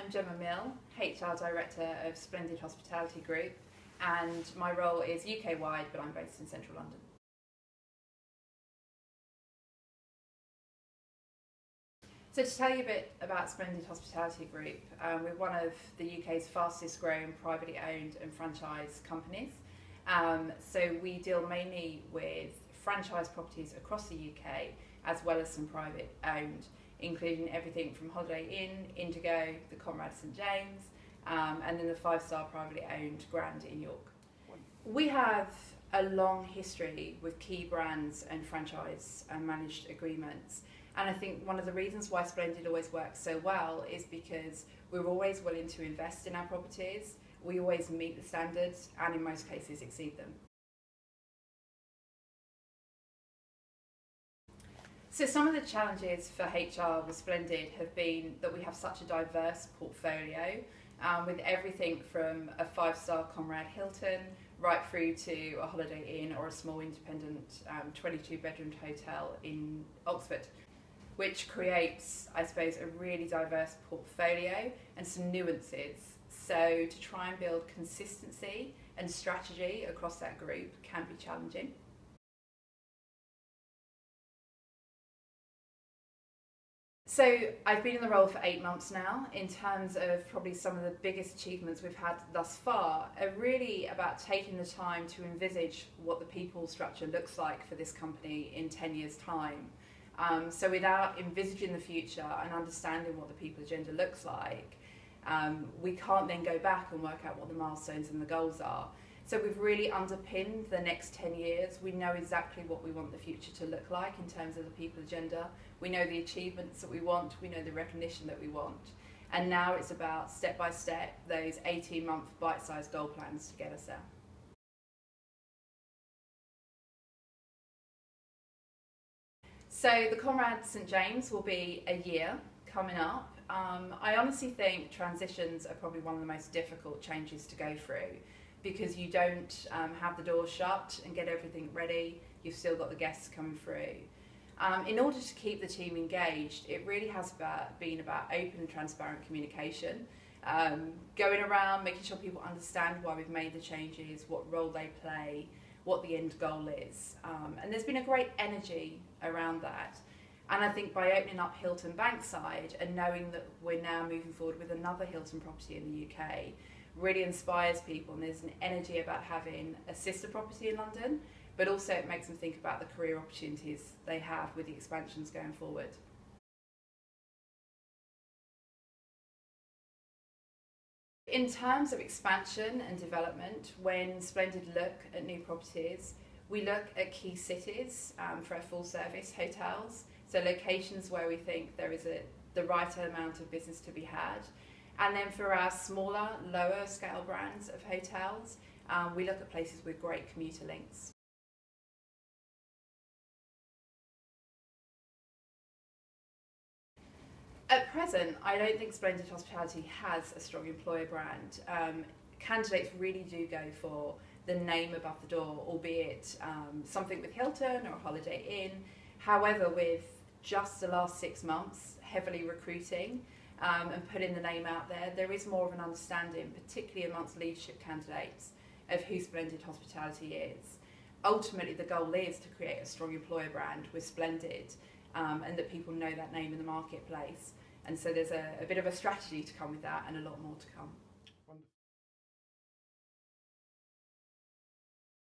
I'm Gemma Meale, HR Director of Splendid Hospitality Group, and my role is UK-wide, but I'm based in central London. So to tell you a bit about Splendid Hospitality Group, we're one of the UK's fastest growing privately owned and franchise companies. So we deal mainly with franchise properties across the UK, as well as some private owned, including everything from Holiday Inn, Indigo, the Conrad St James, and then the 5-star privately owned Grand in York. We have a long history with key brands and franchise and managed agreements. And I think one of the reasons why Splendid always works so well is because we're always willing to invest in our properties. We always meet the standards and in most cases exceed them. So some of the challenges for HR with Splendid have been that we have such a diverse portfolio with everything from a 5-star Conrad Hilton right through to a Holiday Inn or a small independent 22-bedroom hotel in Oxford, which creates, I suppose, a really diverse portfolio and some nuances. So to try and build consistency and strategy across that group can be challenging. So I've been in the role for 8 months now. In terms of probably some of the biggest achievements we've had thus far are really about taking the time to envisage what the people structure looks like for this company in 10 years' time. So without envisaging the future and understanding what the people agenda looks like, we can't then go back and work out what the milestones and the goals are. So we've really underpinned the next 10 years. We know exactly what we want the future to look like in terms of the people agenda. We know the achievements that we want. We know the recognition that we want. And now it's about step by step, those 18-month bite-sized goal plans to get us there. So the Conrad St James will be a year coming up. I honestly think transitions are probably one of the most difficult changes to go through, because you don't have the doors shut and get everything ready. You've still got the guests coming through. In order to keep the team engaged, it really has been about open and transparent communication, going around, making sure people understand why we've made the changes, what role they play, what the end goal is. And there's been a great energy around that. And I think by opening up Hilton Bankside and knowing that we're now moving forward with another Hilton property in the UK, really inspires people, and there's an energy about having a sister property in London, but also it makes them think about the career opportunities they have with the expansions going forward. In terms of expansion and development, when Splendid look at new properties, we look at key cities for our full service hotels, so locations where we think there is the right amount of business to be had. And then for our smaller, lower scale brands of hotels, we look at places with great commuter links. At present, I don't think Splendid Hospitality has a strong employer brand. Candidates really do go for the name above the door, albeit something with Hilton or Holiday Inn. However, with just the last 6 months, heavily recruiting and putting the name out there, there is more of an understanding, particularly amongst leadership candidates, of who Splendid Hospitality is. Ultimately, the goal is to create a strong employer brand with Splendid, and that people know that name in the marketplace. And so there's a bit of a strategy to come with that, and a lot more to come.